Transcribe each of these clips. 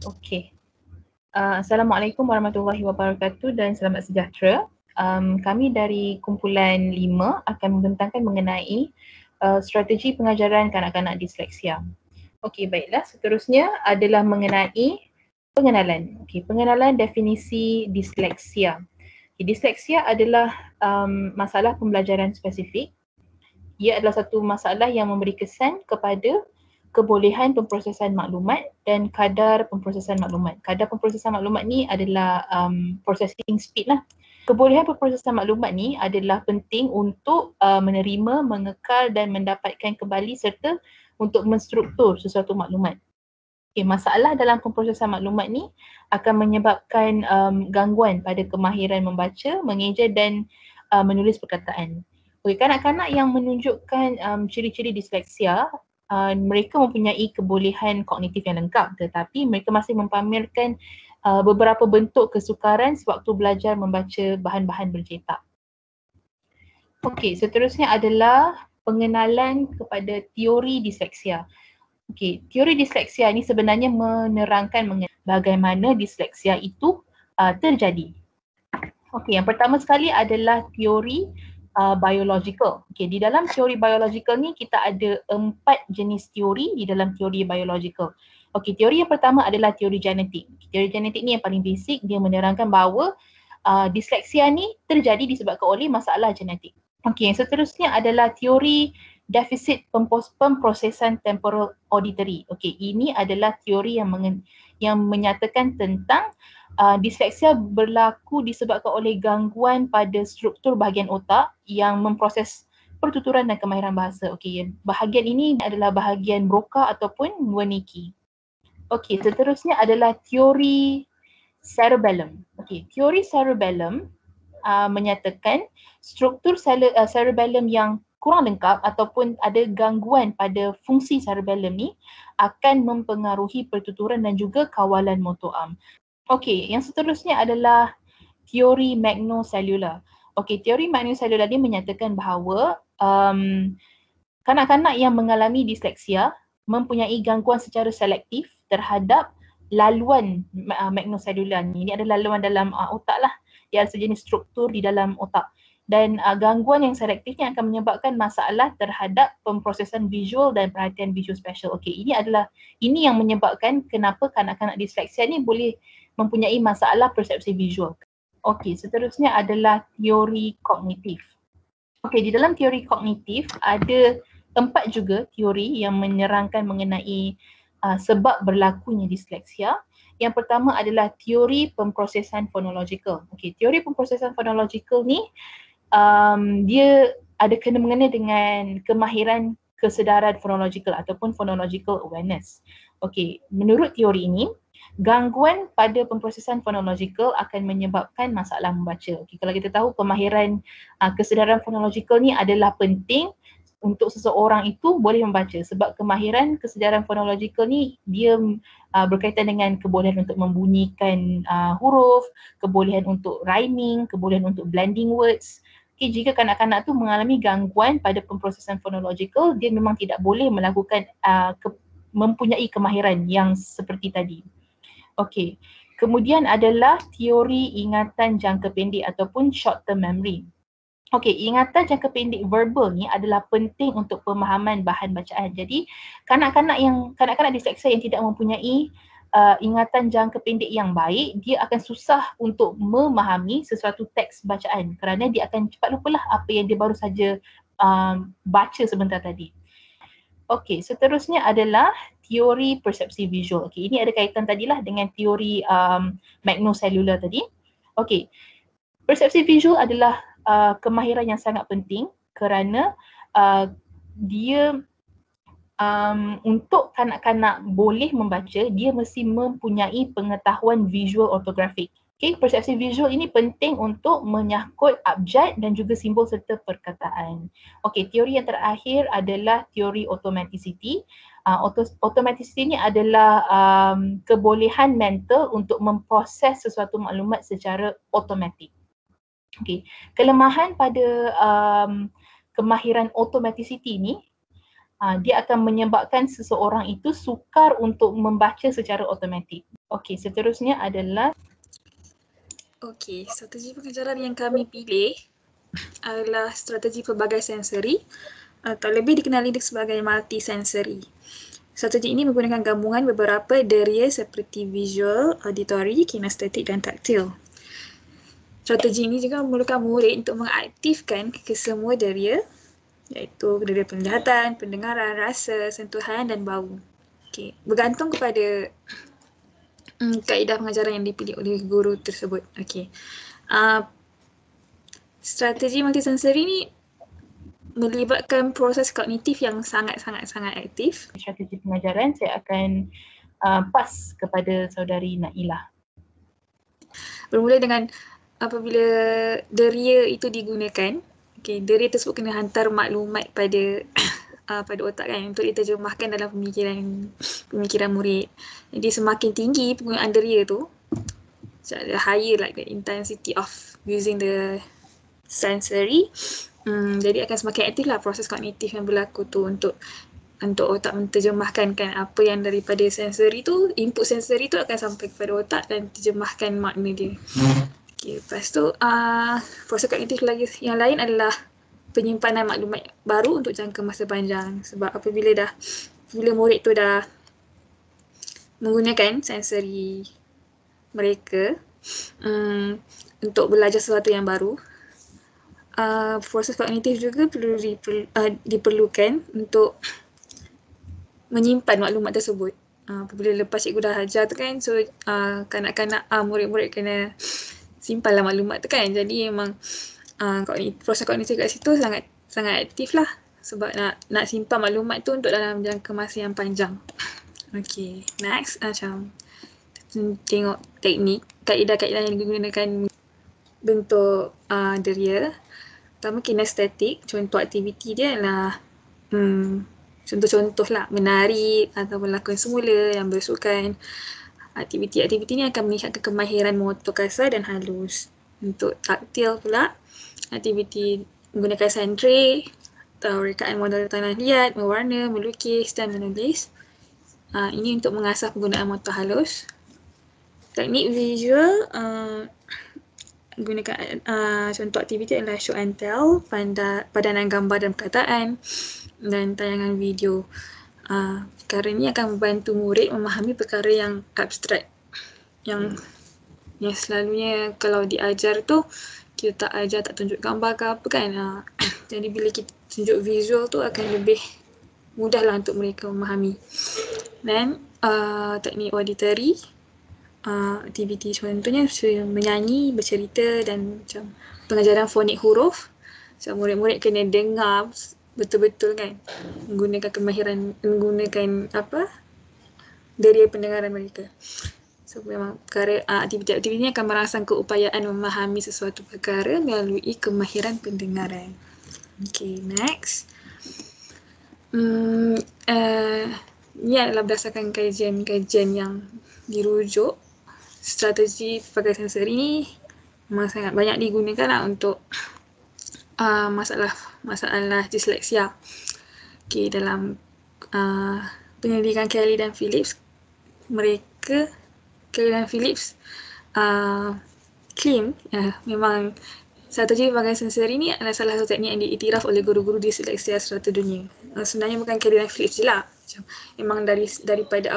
Okey. Assalamualaikum warahmatullahi wabarakatuh dan selamat sejahtera. Kami dari kumpulan 5 akan membentangkan mengenai strategi pengajaran kanak-kanak disleksia. Okey, baiklah. Seterusnya adalah mengenai pengenalan. Okey, pengenalan definisi disleksia. Disleksia adalah masalah pembelajaran spesifik. Ia adalah satu masalah yang memberi kesan kepada kebolehan pemprosesan maklumat dan kadar pemprosesan maklumat. Kadar pemprosesan maklumat ni adalah processing speed lah. Kebolehan pemprosesan maklumat ni adalah penting untuk menerima, mengekal dan mendapatkan kembali serta untuk menstruktur sesuatu maklumat. Okay, masalah dalam pemprosesan maklumat ni akan menyebabkan gangguan pada kemahiran membaca, mengeja dan menulis perkataan. Okay, kanak-kanak yang menunjukkan ciri-ciri disleksia, mereka mempunyai kebolehan kognitif yang lengkap tetapi mereka masih mempamerkan beberapa bentuk kesukaran sewaktu belajar membaca bahan-bahan bercetak. Okey, seterusnya adalah pengenalan kepada teori disleksia. Okey, teori disleksia ini sebenarnya menerangkan bagaimana disleksia itu terjadi. Okey, yang pertama sekali adalah teori biological. Okey, di dalam teori biological ni kita ada 4 jenis teori di dalam teori biological. Okey, teori yang pertama adalah teori genetik. Teori genetik ni yang paling basic, dia menerangkan bahawa disleksia ni terjadi disebabkan oleh masalah genetik. Okey, yang seterusnya adalah teori defisit pemprosesan temporal auditory. Okey, ini adalah teori yang menyatakan tentang disleksia berlaku disebabkan oleh gangguan pada struktur bahagian otak yang memproses pertuturan dan kemahiran bahasa. Okey, bahagian ini adalah bahagian Broca ataupun Wernicke. Okey, seterusnya adalah teori cerebellum. Okey, teori cerebellum menyatakan struktur cerebellum yang kurang lengkap ataupun ada gangguan pada fungsi cerebellum ni akan mempengaruhi pertuturan dan juga kawalan motor arm. Okey, yang seterusnya adalah teori magnocellular. Okey, teori magnocellular ni menyatakan bahawa kanak-kanak yang mengalami disleksia mempunyai gangguan secara selektif terhadap laluan magnocellular ni. Ini adalah laluan dalam otak lah. Dia sejenis struktur di dalam otak. Dan gangguan yang selektif ni akan menyebabkan masalah terhadap pemprosesan visual dan perhatian visual spatial. Okey, ini yang menyebabkan kenapa kanak-kanak disleksia ni boleh mempunyai masalah persepsi visual. Okey, seterusnya adalah teori kognitif. Okey, di dalam teori kognitif ada 4 juga teori yang menerangkan mengenai sebab berlakunya disleksia. Yang pertama adalah teori pemprosesan fonological. Okey, teori pemprosesan fonological ni dia ada kena-mengena dengan kemahiran kesedaran fonological ataupun phonological awareness. Okey, menurut teori ini, gangguan pada pemprosesan fonological akan menyebabkan masalah membaca. Okey, kalau kita tahu kemahiran kesedaran fonological ni adalah penting untuk seseorang itu boleh membaca sebab kemahiran kesedaran fonological ni dia berkaitan dengan kebolehan untuk membunyikan huruf, kebolehan untuk rhyming, kebolehan untuk blending words. Okay, jika kanak-kanak tu mengalami gangguan pada pemprosesan fonological, dia memang tidak boleh melakukan mempunyai kemahiran yang seperti tadi. Okey, kemudian adalah teori ingatan jangka pendek ataupun short term memory. Okey, ingatan jangka pendek verbal ni adalah penting untuk pemahaman bahan bacaan. Jadi kanak-kanak disleksia yang tidak mempunyai ingatan jangka pendek yang baik, dia akan susah untuk memahami sesuatu teks bacaan kerana dia akan cepat lupalah apa yang dia baru saja baca sebentar tadi. Okey, seterusnya adalah teori persepsi visual. Okey, ini ada kaitan tadilah dengan teori magnocellular tadi. Okey, persepsi visual adalah kemahiran yang sangat penting kerana dia untuk kanak-kanak boleh membaca, dia mesti mempunyai pengetahuan visual ortografik. Okay, persepsi visual ini penting untuk menyangkut abjad dan juga simbol serta perkataan. Okay, teori yang terakhir adalah teori automaticity. Automaticity ini adalah kebolehan mental untuk memproses sesuatu maklumat secara automatik. Okay, kelemahan pada kemahiran automaticity ni dia akan menyebabkan seseorang itu sukar untuk membaca secara automatik. Okey, seterusnya adalah Okey, strategi pengajaran yang kami pilih adalah strategi pelbagai sensori atau lebih dikenali sebagai multisensory. Strategi ini menggunakan gabungan beberapa deria seperti visual, auditory, kinestetik dan taktil. Strategi ini juga memerlukan murid untuk mengaktifkan kesemua deria iaitu deria penglihatan, pendengaran, rasa, sentuhan dan bau. Okay. Bergantung kepada kaedah pengajaran yang dipilih oleh guru tersebut. Okay. Strategi multisensory ini melibatkan proses kognitif yang sangat aktif. Strategi pengajaran saya akan pas kepada saudari Nailah. Bermula dengan apabila deria itu digunakan, deria tersebut kena hantar maklumat pada pada otak kan untuk diterjemahkan dalam pemikiran murid. Jadi semakin tinggi penggunaan deria tu, the higher like the intensity of using the sensory, jadi akan semakin aktif lah proses kognitif yang berlaku tu untuk otak menterjemahkan kan apa yang daripada sensori tu, input sensori tu akan sampai kepada otak dan terjemahkan makna dia. Okay, lepas tu proses kognitif lagi yang lain adalah penyimpanan maklumat baru untuk jangka masa panjang. Sebab bila murid tu dah menggunakan sensori mereka untuk belajar sesuatu yang baru, proses kognitif juga diperlukan untuk menyimpan maklumat tersebut. Apabila lepas cikgu dah ajar tu kan, so kanak-kanak murid-murid kena simpanlah maklumat tu kan. Jadi memang proses kognitif kat situ sangat aktif lah sebab nak simpan maklumat tu untuk dalam jangka masa yang panjang. Okay, next macam tengok teknik, kaedah-kaedah yang digunakan bentuk deria. Pertama kinestetik, contoh aktiviti dia adalah contoh-contoh lah, menari atau berlakon semula yang bersukan. Aktiviti-aktiviti ni akan meningkatkan kemahiran motor kasar dan halus. Untuk taktil pula, aktiviti menggunakan sentri atau rekaan model tanah liat, mewarna, melukis dan menulis. Ini untuk mengasah penggunaan motor halus. Teknik visual, gunakan contoh aktiviti adalah show and tell, padanan gambar dan perkataan dan tayangan video. Perkara ini akan membantu murid memahami perkara yang abstrak yang selalunya kalau diajar tu kita tak ajar, tak tunjuk gambar ke apa kan. Jadi bila kita tunjuk visual tu akan lebih mudah lah untuk mereka memahami. Dan teknik auditory, aktiviti contohnya menyanyi, bercerita dan macam pengajaran fonik huruf. So murid-murid kena dengar betul-betul kan, menggunakan deria pendengaran mereka. So memang perkara aktiviti-aktiviti ini akan merangsang keupayaan memahami sesuatu perkara melalui kemahiran pendengaran. Okay, next. Ini adalah berdasarkan kajian yang dirujuk. Strategi pelbagai sensori ini memang sangat banyak digunakan lah untuk masalah disleksia. Okay, dalam penyelidikan Kelly dan Phillips, Kelly dan Phillips claim memang strategi pelbagai sensori ni adalah salah satu teknik yang diiktiraf oleh guru-guru disleksia serata dunia. Sebenarnya bukan Kelly dan Phillips je lah. Memang daripada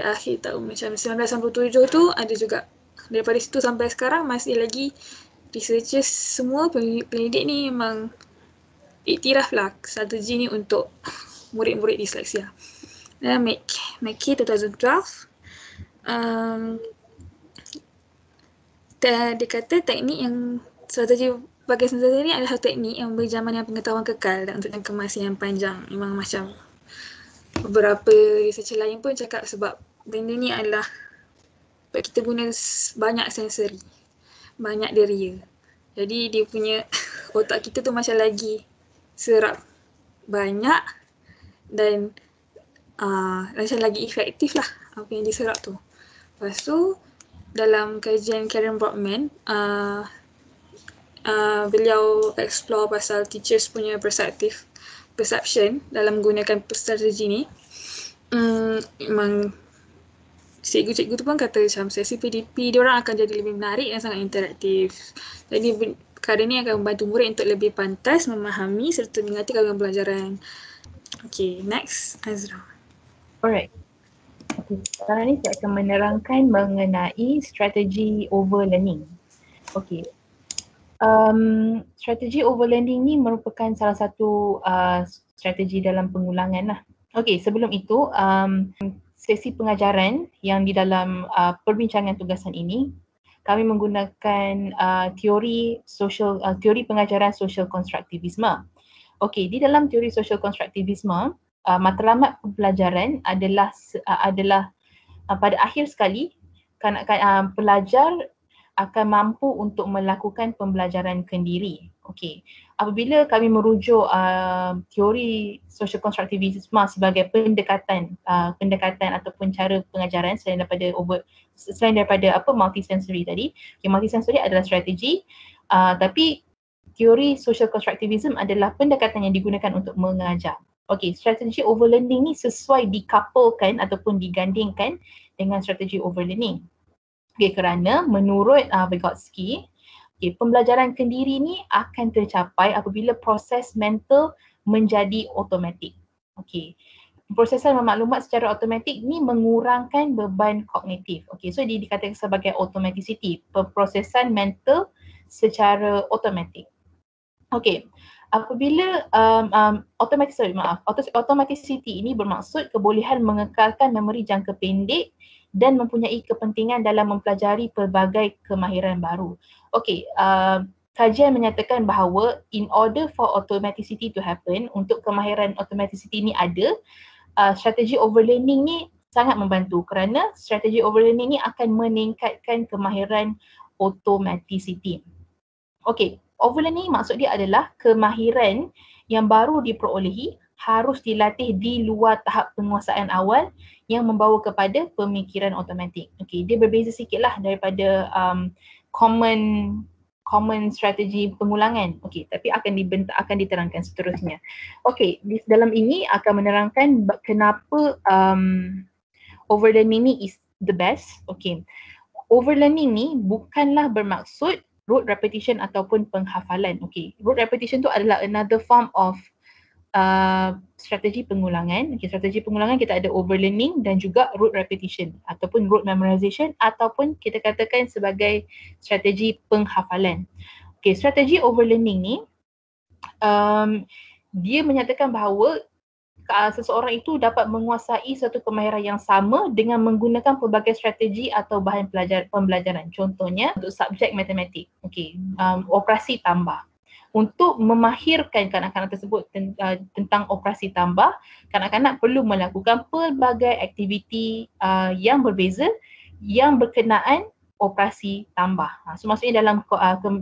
akhir tahun macam 1997 tu ada juga, daripada situ sampai sekarang masih lagi researchers semua, pendidik ni memang iktiraf lah strategi ni untuk murid-murid disleksia. Dan McKay 2012 dia kata teknik yang strategi pelbagai sensori ni adalah teknik yang memberi jaminan pengetahuan kekal dan untuk jangka masa yang panjang. Memang macam beberapa researcher lain pun cakap sebab benda ni adalah sebab kita guna banyak sensori, banyak deria. Jadi dia punya otak kita tu macam lagi serap banyak dan macam lagi efektif lah apa yang diserap tu. Lepas tu dalam kajian Karen Brockman, beliau explore pasal teachers punya perspektif perception dalam menggunakan strategi ni, memang cikgu-cikgu tu pun kata macam sesi PDP diorang akan jadi lebih menarik dan sangat interaktif. Jadi perkara ni akan membantu murid untuk lebih pantas memahami serta mengerti kaedah pelajaran. Okay, next Azra. Alright. Okay, sekarang ni saya akan menerangkan mengenai strategi overlearning. Okay. Strategi overlearning ni merupakan salah satu strategi dalam pengulangan lah. Okay, sebelum itu sesi pengajaran yang di dalam perbincangan tugasan ini kami menggunakan teori pengajaran social konstruktivisme. Okey, di dalam teori social konstruktivisme, matlamat pembelajaran adalah pada akhir sekali pelajar akan mampu untuk melakukan pembelajaran kendiri. Okey, apabila kami merujuk teori social konstruktivisme sebagai pendekatan ataupun cara pengajaran selain daripada multisensory tadi. Okay, multisensory adalah strategi, tapi teori social constructivism adalah pendekatan yang digunakan untuk mengajar. Okey, strategi overlearning ni sesuai dikapalkan ataupun digandingkan dengan strategi overlearning. Okey, kerana menurut Vygotsky, pembelajaran kendiri ni akan tercapai apabila proses mental menjadi automatik. Okey. Prosesan maklumat secara automatik ni mengurangkan beban kognitif. Okey, so dia dikatakan sebagai automaticity, prosesan mental secara automatik. Okey, apabila automaticity ini bermaksud kebolehan mengekalkan memori jangka pendek dan mempunyai kepentingan dalam mempelajari pelbagai kemahiran baru. Okey, kajian menyatakan bahawa in order for automaticity to happen, untuk kemahiran automaticity ni ada, strategi overlearning ni sangat membantu kerana strategi overlearning ni akan meningkatkan kemahiran automaticity. Okey, overlearning maksud dia adalah kemahiran yang baru diperolehi harus dilatih di luar tahap penguasaan awal yang membawa kepada pemikiran automatik. Okey, dia berbeza sikitlah daripada common strategi pengulangan. Okey, tapi akan diterangkan seterusnya. Okey, di dalam ini akan menerangkan kenapa overlearning ni is the best. Okey. Overlearning ni bukanlah bermaksud rote repetition ataupun penghafalan. Okey, rote repetition tu adalah another form of strategi pengulangan. Okey, strategi pengulangan kita ada overlearning dan juga rote repetition ataupun rote memorization ataupun kita katakan sebagai strategi penghafalan. Okey, strategi overlearning ni dia menyatakan bahawa seseorang itu dapat menguasai satu kemahiran yang sama dengan menggunakan pelbagai strategi atau bahan pembelajaran. Contohnya untuk subjek matematik, okey, operasi tambah. Untuk memahirkan kanak-kanak tersebut tentang operasi tambah, kanak-kanak perlu melakukan pelbagai aktiviti yang berbeza yang berkenaan operasi tambah. So maksudnya dalam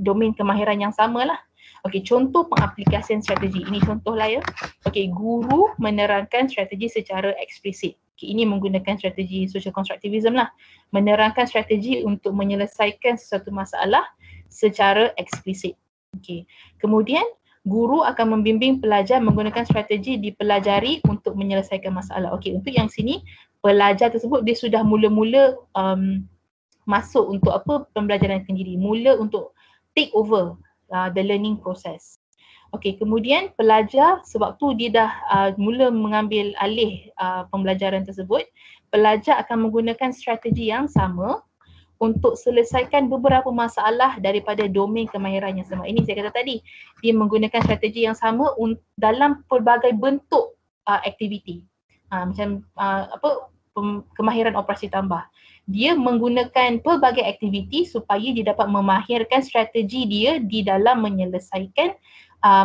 domain kemahiran yang samalah. Okey, contoh pengaplikasian strategi. Ini contohlah ya. Okey, guru menerangkan strategi secara eksplisit. Okay, ini menggunakan strategi social constructivism lah. Menerangkan strategi untuk menyelesaikan sesuatu masalah secara eksplisit. Okay. Kemudian guru akan membimbing pelajar menggunakan strategi dipelajari untuk menyelesaikan masalah. Okey, untuk yang sini pelajar tersebut dia sudah mula-mula masuk untuk pembelajaran sendiri. Mula untuk take over the learning process. Okey, kemudian pelajar sewaktu dia dah mula mengambil alih pembelajaran tersebut, pelajar akan menggunakan strategi yang sama untuk selesaikan beberapa masalah daripada domain kemahiran yang sama. Ini saya kata tadi, dia menggunakan strategi yang sama dalam pelbagai bentuk aktiviti. Macam kemahiran operasi tambah. Dia menggunakan pelbagai aktiviti supaya dia dapat memahirkan strategi dia di dalam menyelesaikan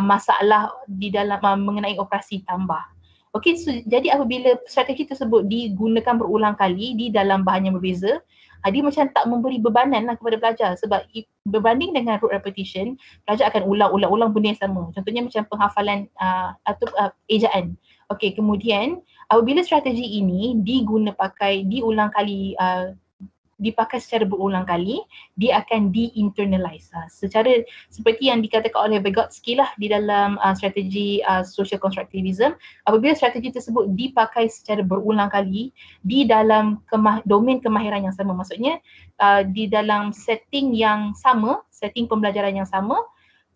masalah di dalam mengenai operasi tambah. Okey, so, jadi apabila strategi tersebut digunakan berulang kali di dalam bahan yang berbeza, dia macam tak memberi bebanan lah kepada pelajar sebab berbanding dengan rote repetition, pelajar akan ulang-ulang benda yang sama. Contohnya macam penghafalan atau ejaan. Okey, kemudian apabila strategi ini diulang kali dipakai secara berulang kali, dia akan di-internalize. Secara seperti yang dikatakan oleh Vygotsky lah di dalam strategi social constructivism, apabila strategi tersebut dipakai secara berulang kali di dalam domain kemahiran yang sama, maksudnya di dalam setting yang sama, setting pembelajaran yang sama,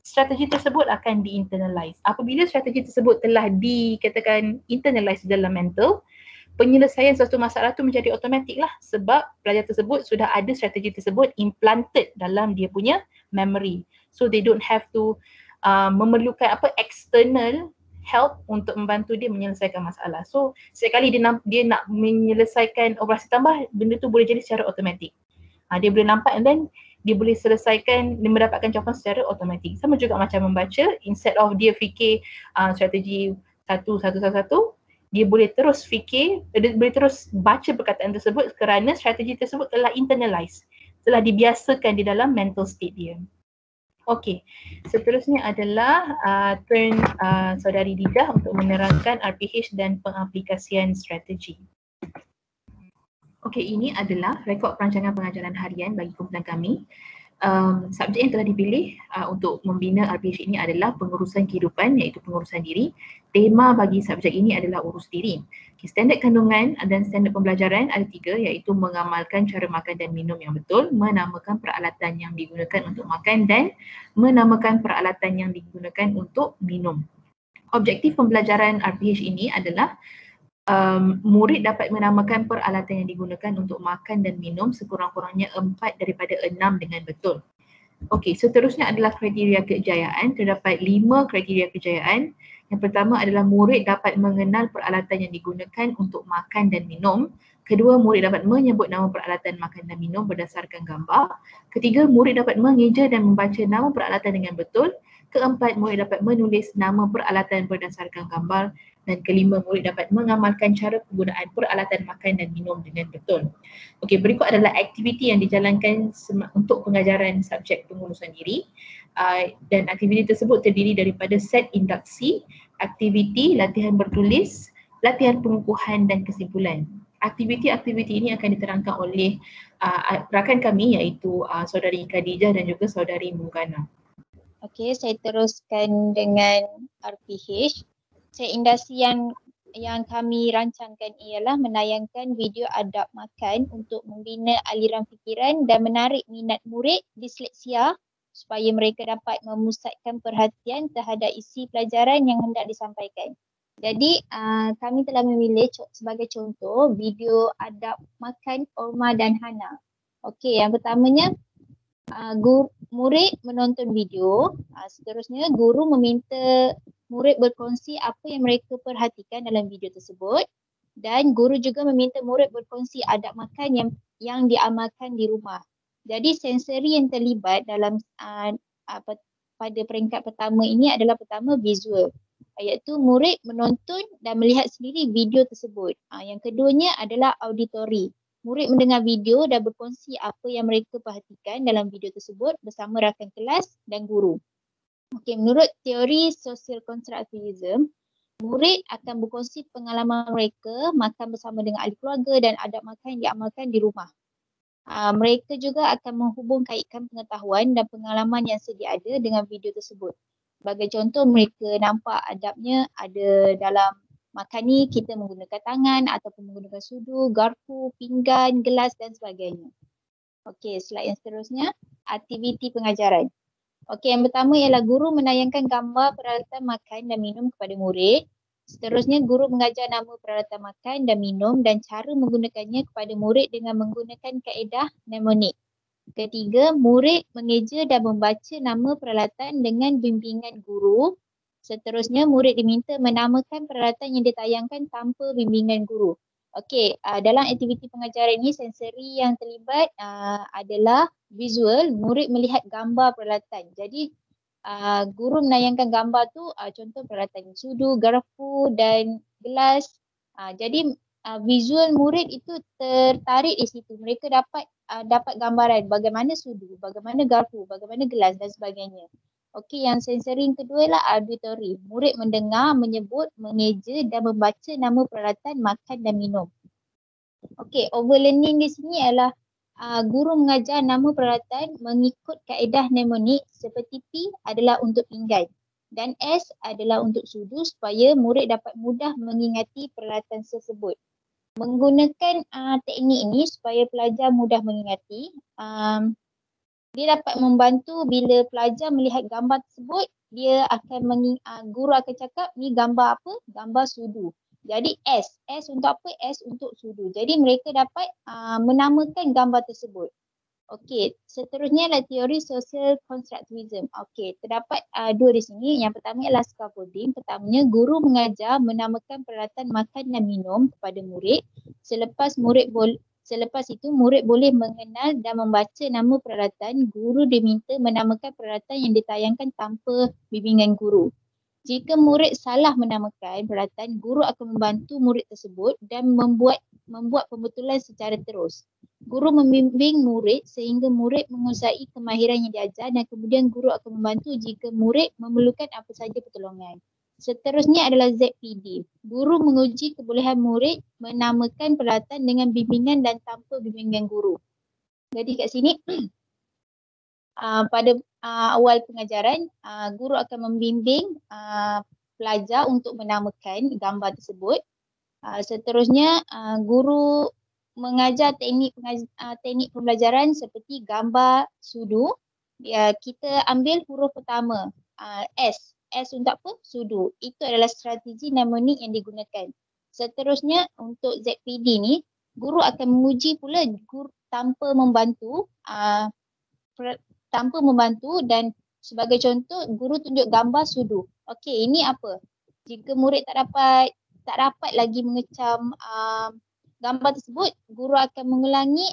strategi tersebut akan di-internalize. Apabila strategi tersebut telah dikatakan internalize dalam mental, penyelesaian suatu masalah tu menjadi automatik lah, sebab pelajar tersebut sudah ada strategi tersebut implanted dalam dia punya memory. So they don't have to memerlukan external help untuk membantu dia menyelesaikan masalah. So sekali dia nak menyelesaikan operasi tambah, benda tu boleh jadi secara automatik. Dia boleh nampak and then dia boleh selesaikan dan mendapatkan jawapan secara automatik. Sama juga macam membaca, instead of dia fikir strategi satu, dia boleh terus fikir, dia boleh terus baca perkataan tersebut kerana strategi tersebut telah internalize, telah dibiasakan di dalam mental state dia. Okey, seterusnya adalah turn saudari Didah untuk menerangkan RPH dan pengaplikasian strategi. Okey, ini adalah rekod perancangan pengajaran harian bagi kumpulan kami. Subjek yang telah dipilih untuk membina RPH ini adalah pengurusan kehidupan, iaitu pengurusan diri. Tema bagi subjek ini adalah urus diri. Okay, standard kandungan dan standard pembelajaran ada 3, iaitu mengamalkan cara makan dan minum yang betul, menamakan peralatan yang digunakan untuk makan dan menamakan peralatan yang digunakan untuk minum. Objektif pembelajaran RPH ini adalah murid dapat menamakan peralatan yang digunakan untuk makan dan minum sekurang-kurangnya 4 daripada 6 dengan betul. Okey, seterusnya adalah kriteria kejayaan. Terdapat 5 kriteria kejayaan. Yang pertama adalah murid dapat mengenal peralatan yang digunakan untuk makan dan minum. Kedua, murid dapat menyebut nama peralatan makan dan minum berdasarkan gambar. Ketiga, murid dapat mengeja dan membaca nama peralatan dengan betul. Keempat, murid dapat menulis nama peralatan berdasarkan gambar. Dan kelima, murid dapat mengamalkan cara penggunaan peralatan makan dan minum dengan betul. Okey, berikut adalah aktiviti yang dijalankan untuk pengajaran subjek pengurusan diri. Dan aktiviti tersebut terdiri daripada set induksi, aktiviti, latihan bertulis, latihan pengukuhan dan kesimpulan. Aktiviti-aktiviti ini akan diterangkan oleh rakan kami, iaitu saudari Khadijah dan juga saudari Mugana. Okey, saya teruskan dengan RPH. Set induksi yang kami rancangkan ialah menayangkan video adab makan untuk membina aliran fikiran dan menarik minat murid disleksia supaya mereka dapat memusatkan perhatian terhadap isi pelajaran yang hendak disampaikan. Jadi kami telah memilih sebagai contoh video adab makan Orma dan Hana. Okey, yang pertamanya murid menonton video. Seterusnya guru meminta murid berkongsi apa yang mereka perhatikan dalam video tersebut, dan guru juga meminta murid berkongsi adab makan yang diamalkan di rumah. Jadi sensori yang terlibat dalam pada peringkat pertama ini adalah pertama visual, iaitu murid menonton dan melihat sendiri video tersebut. Yang keduanya adalah auditory. Murid mendengar video dan berkongsi apa yang mereka perhatikan dalam video tersebut bersama rakan kelas dan guru. Okey, menurut teori social constructivism, murid akan berkongsi pengalaman mereka makan bersama dengan ahli keluarga dan adab makan yang diamalkan di rumah. Mereka juga akan menghubung-kaitkan pengetahuan dan pengalaman yang sedia ada dengan video tersebut. Sebagai contoh, mereka nampak adabnya ada dalam makan ni kita menggunakan tangan ataupun menggunakan sudu, garpu, pinggan, gelas dan sebagainya. Okey, slide yang seterusnya, aktiviti pengajaran. Okey, yang pertama ialah guru menayangkan gambar peralatan makan dan minum kepada murid. Seterusnya, guru mengajar nama peralatan makan dan minum dan cara menggunakannya kepada murid dengan menggunakan kaedah mnemonik. Ketiga, murid mengeja dan membaca nama peralatan dengan bimbingan guru. Seterusnya, murid diminta menamakan peralatan yang ditayangkan tanpa bimbingan guru. Okey, dalam aktiviti pengajaran ini sensori yang terlibat adalah visual, murid melihat gambar peralatan. Jadi guru menayangkan gambar tu contoh peralatan sudu, garpu dan gelas. Jadi visual murid itu tertarik di situ. Mereka dapat gambaran bagaimana sudu, bagaimana garpu, bagaimana gelas dan sebagainya. Okey, yang sensori yang kedua ialah auditory. Murid mendengar, menyebut, mengeja dan membaca nama peralatan makan dan minum. Okey, overlearning di sini ialah guru mengajar nama peralatan mengikut kaedah mnemonik seperti P adalah untuk pinggan dan S adalah untuk sudu supaya murid dapat mudah mengingati peralatan tersebut. Menggunakan teknik ini supaya pelajar mudah mengingati, dia dapat membantu bila pelajar melihat gambar tersebut, dia akan guru akan cakap ni gambar apa? Gambar sudu. Jadi S untuk apa? S untuk sudu. Jadi mereka dapat menamakan gambar tersebut. Okey, seterusnya adalah teori social constructivism. Okey, terdapat dua di sini. Yang pertama ialah scaffolding. Pertamanya, guru mengajar menamakan peralatan makan dan minum kepada murid. Selepas itu, murid boleh mengenal dan membaca nama peralatan. Guru diminta menamakan peralatan yang ditayangkan tanpa bimbingan guru. Jika murid salah menamakan peralatan, guru akan membantu murid tersebut dan membuat pembetulan secara terus. Guru membimbing murid sehingga murid menguasai kemahiran yang diajar dan kemudian guru akan membantu jika murid memerlukan apa saja pertolongan. Seterusnya adalah ZPD. Guru menguji kebolehan murid menamakan peralatan dengan bimbingan dan tanpa bimbingan guru. Jadi kat sini pada awal pengajaran, guru akan membimbing pelajar untuk menamakan gambar tersebut. Seterusnya, guru mengajar teknik pembelajaran seperti gambar sudu. Kita ambil huruf pertama, S. S untuk apa? Sudu. Itu adalah strategi mnemonik yang digunakan. Seterusnya, untuk ZPD ni, guru akan menguji pula tanpa membantu dan sebagai contoh guru tunjuk gambar sudu. Okey, ini apa? Jika murid tak dapat lagi mengecam gambar tersebut, guru akan mengulangi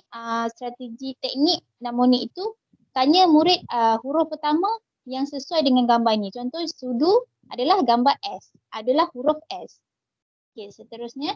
strategi teknik mnemonik itu, tanya murid huruf pertama yang sesuai dengan gambar ini. Contoh sudu adalah gambar S, adalah huruf S. Okey, seterusnya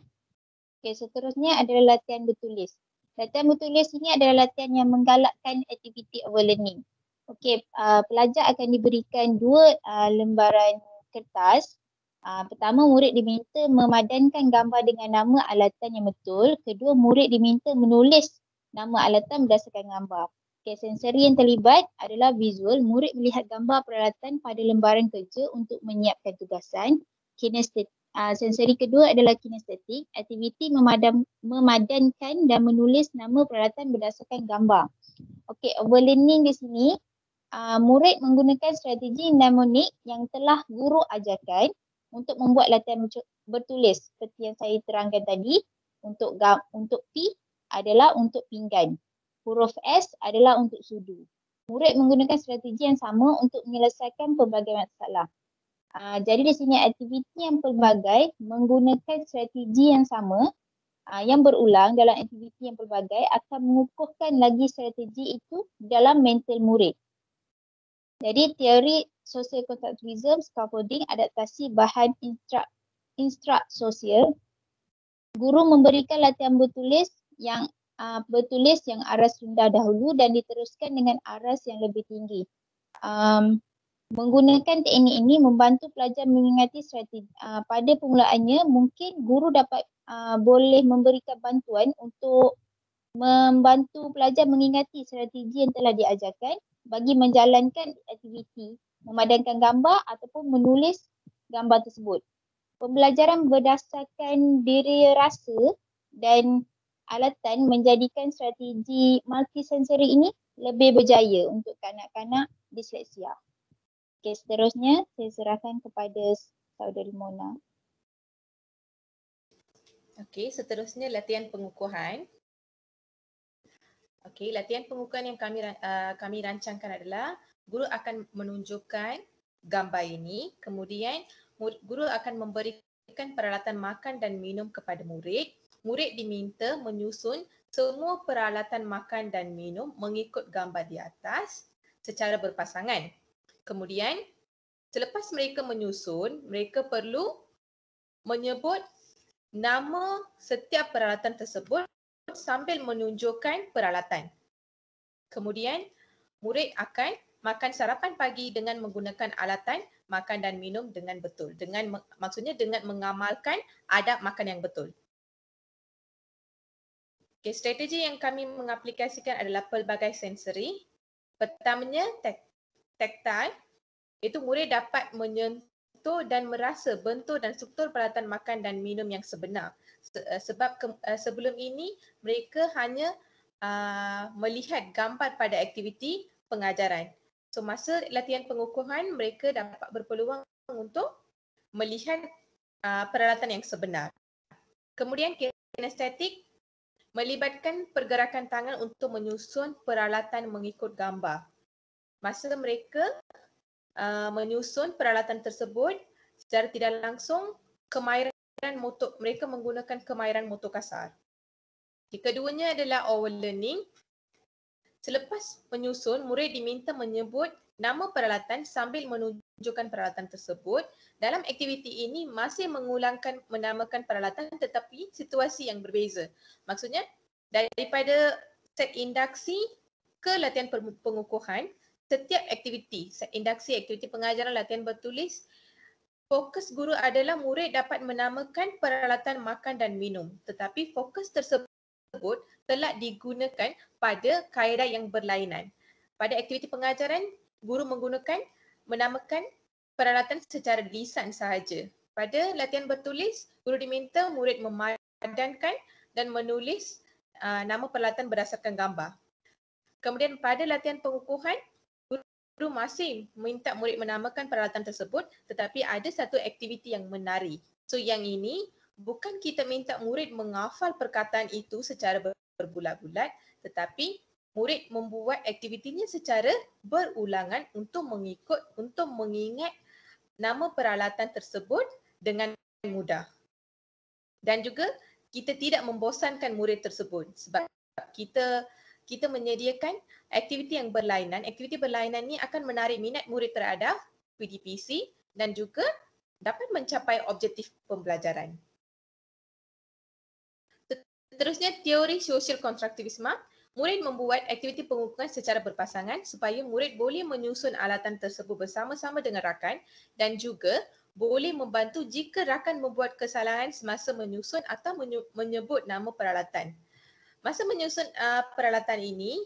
adalah latihan bertulis. Latihan bertulis ini adalah latihan yang menggalakkan aktiviti overlearning. Okey, pelajar akan diberikan dua lembaran kertas. Pertama, murid diminta memadankan gambar dengan nama alatan yang betul. Kedua, murid diminta menulis nama alatan berdasarkan gambar. Okey, sensori yang terlibat adalah visual. Murid melihat gambar peralatan pada lembaran kerja untuk menyiapkan tugasan. Kinestetik. Sensori kedua adalah kinestetik. Aktiviti memadankan dan menulis nama peralatan berdasarkan gambar. Okey, overlearning di sini, murid menggunakan strategi mnemonik yang telah guru ajarkan untuk membuat latihan bertulis seperti yang saya terangkan tadi. Untuk P adalah untuk pinggan. Huruf S adalah untuk sudu. Murid menggunakan strategi yang sama untuk menyelesaikan pelbagai masalah. Jadi di sini aktiviti yang pelbagai menggunakan strategi yang sama yang berulang dalam aktiviti yang pelbagai akan mengukuhkan lagi strategi itu dalam mental murid. Jadi teori social constructivism, scaffolding, adaptasi bahan instruk sosial. Guru memberikan latihan bertulis yang aras rendah dahulu dan diteruskan dengan aras yang lebih tinggi. Menggunakan teknik ini membantu pelajar mengingati strategi. Pada permulaannya mungkin guru boleh memberikan bantuan untuk membantu pelajar mengingati strategi yang telah diajarkan bagi menjalankan aktiviti, memadankan gambar ataupun menulis gambar tersebut. Pembelajaran berdasarkan diri rasa dan alatan menjadikan strategi multisensori ini lebih berjaya untuk kanak-kanak disleksia. Okey, seterusnya saya serahkan kepada saudari Mona. Okey, seterusnya latihan pengukuhan. Okey, latihan pengukuhan yang kami rancangkan adalah guru akan menunjukkan gambar ini, kemudian guru akan memberikan peralatan makan dan minum kepada murid. Murid diminta menyusun semua peralatan makan dan minum mengikut gambar di atas secara berpasangan. Kemudian, selepas mereka menyusun, mereka perlu menyebut nama setiap peralatan tersebut sambil menunjukkan peralatan. Kemudian, murid akan makan sarapan pagi dengan menggunakan alatan makan dan minum dengan betul. Maksudnya dengan mengamalkan adab makan yang betul. Strategi yang kami mengaplikasikan adalah pelbagai sensori. Pertamanya tactile, iaitu murid dapat menyentuh dan merasa bentuk dan struktur peralatan makan dan minum yang sebenar. Sebab sebelum ini mereka hanya melihat gambar pada aktiviti pengajaran. So masa latihan pengukuhan mereka dapat berpeluang untuk melihat peralatan yang sebenar. Kemudian kinestetik melibatkan pergerakan tangan untuk menyusun peralatan mengikut gambar. Masa mereka menyusun peralatan tersebut secara tidak langsung, mereka menggunakan kemahiran motor kasar. Keduanya adalah our learning. Selepas menyusun, murid diminta menyebut nama peralatan sambil menunjukkan peralatan tersebut. Dalam aktiviti ini masih menamakan peralatan tetapi situasi yang berbeza. Maksudnya daripada set induksi ke latihan pengukuhan, setiap aktiviti, set induksi, aktiviti pengajaran, latihan bertulis, fokus guru adalah murid dapat menamakan peralatan makan dan minum. Tetapi fokus tersebut telah digunakan pada kaedah yang berlainan. Pada aktiviti pengajaran, guru menamakan peralatan secara lisan sahaja. Pada latihan bertulis, guru diminta murid memadankan dan menulis nama peralatan berdasarkan gambar. Kemudian pada latihan pengukuhan, guru masih minta murid menamakan peralatan tersebut tetapi ada satu aktiviti yang menari. So yang ini bukan kita minta murid menghafal perkataan itu secara berbulat-bulat tetapi murid membuat aktivitinya secara berulangan untuk mengingat nama peralatan tersebut dengan mudah. Dan juga kita tidak membosankan murid tersebut sebab kita menyediakan aktiviti yang berlainan. Aktiviti berlainan ni akan menarik minat murid terhadap PDPC dan juga dapat mencapai objektif pembelajaran. Seterusnya, teori sosial konstruktivisme. Murid membuat aktiviti pengukuhan secara berpasangan supaya murid boleh menyusun alatan tersebut bersama-sama dengan rakan dan juga boleh membantu jika rakan membuat kesalahan semasa menyusun atau menyebut nama peralatan. Masa menyusun peralatan ini,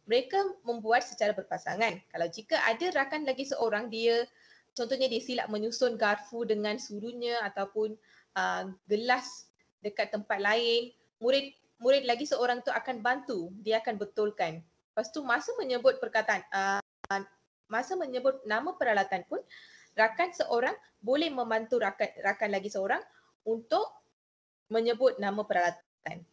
mereka membuat secara berpasangan. Kalau jika ada rakan lagi seorang, contohnya dia silap menyusun garfu dengan suruhnya ataupun gelas dekat tempat lain, murid lagi seorang tu akan bantu, dia akan betulkan. Lepas tu masa menyebut nama peralatan pun, rakan seorang boleh membantu rakan lagi seorang untuk menyebut nama peralatan.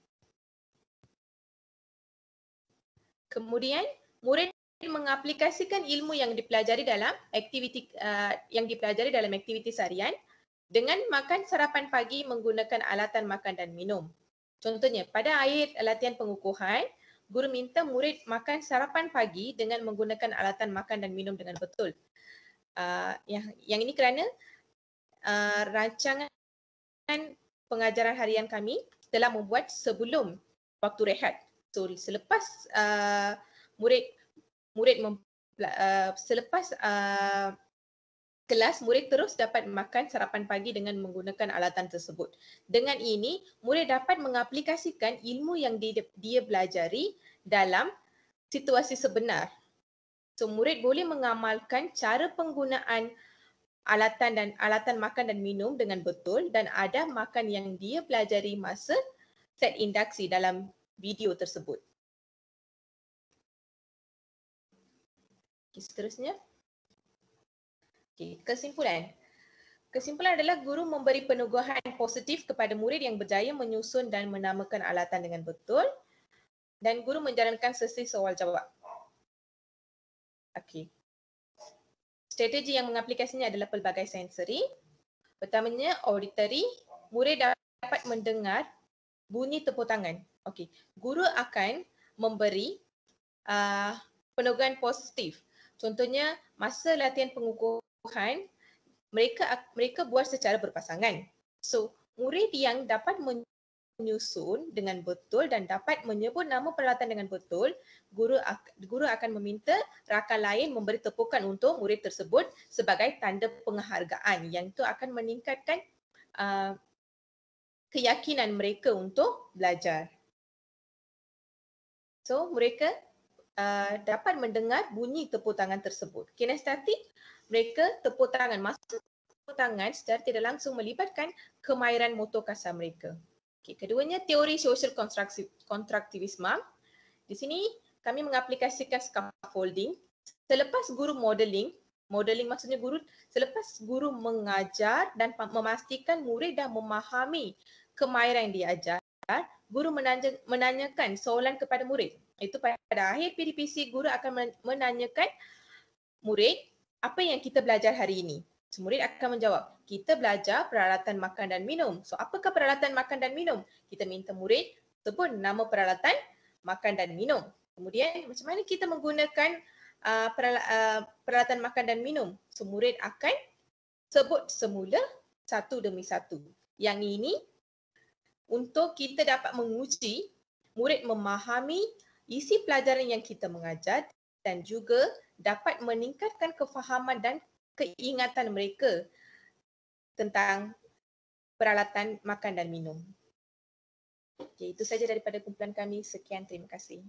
Kemudian murid mengaplikasikan ilmu yang dipelajari dalam aktiviti harian dengan makan sarapan pagi menggunakan alatan makan dan minum. Contohnya pada ayat latihan pengukuhan, guru minta murid makan sarapan pagi dengan menggunakan alatan makan dan minum dengan betul. Yang ini kerana rancangan pengajaran harian kami telah membuat sebelum waktu rehat. So selepas kelas, murid terus dapat makan sarapan pagi dengan menggunakan alatan tersebut. Dengan ini, murid dapat mengaplikasikan ilmu yang dia pelajari dalam situasi sebenar. So murid boleh mengamalkan cara penggunaan alatan makan dan minum dengan betul dan ada makan yang dia pelajari masa set induksi dalam video tersebut. Seterusnya. Kesimpulan. Kesimpulan adalah guru memberi penugahan positif kepada murid yang berjaya menyusun dan menamakan alatan dengan betul dan guru menjalankan sesi soal jawab. Strategi yang mengaplikasinya adalah pelbagai sensori. Pertamanya auditory, murid dapat mendengar bunyi tepuk tangan. Guru akan memberi penugahan positif. Contohnya masa latihan pengukuhan mereka buat secara berpasangan. So murid yang dapat menyusun dengan betul dan dapat menyebut nama peralatan dengan betul, guru akan meminta rakan lain memberi tepukan untuk murid tersebut sebagai tanda penghargaan yang itu akan meningkatkan keyakinan mereka untuk belajar. So mereka dapat mendengar bunyi tepuk tangan tersebut. Kinestetik, mereka tepuk tangan. Maksud tepuk tangan secara tidak langsung melibatkan kemahiran motor kasar mereka. Okay, keduanya teori social kontraktivisme. Di sini kami mengaplikasikan scaffolding. Selepas guru modeling maksudnya selepas guru mengajar dan memastikan murid dah memahami kemahiran yang diajar, guru menanyakan soalan kepada murid. Itu pada akhir PDPC, guru akan menanyakan murid, apa yang kita belajar hari ini? So, murid akan menjawab, kita belajar peralatan makan dan minum. So, apakah peralatan makan dan minum? Kita minta murid sebut nama peralatan makan dan minum. Kemudian, macam mana kita menggunakan peralatan makan dan minum? So, murid akan sebut semula satu demi satu. Yang ini untuk kita dapat menguji murid memahami isi pelajaran yang kita mengajar dan juga dapat meningkatkan kefahaman dan keingatan mereka tentang peralatan makan dan minum. Okay, itu saja daripada kumpulan kami. Sekian, terima kasih.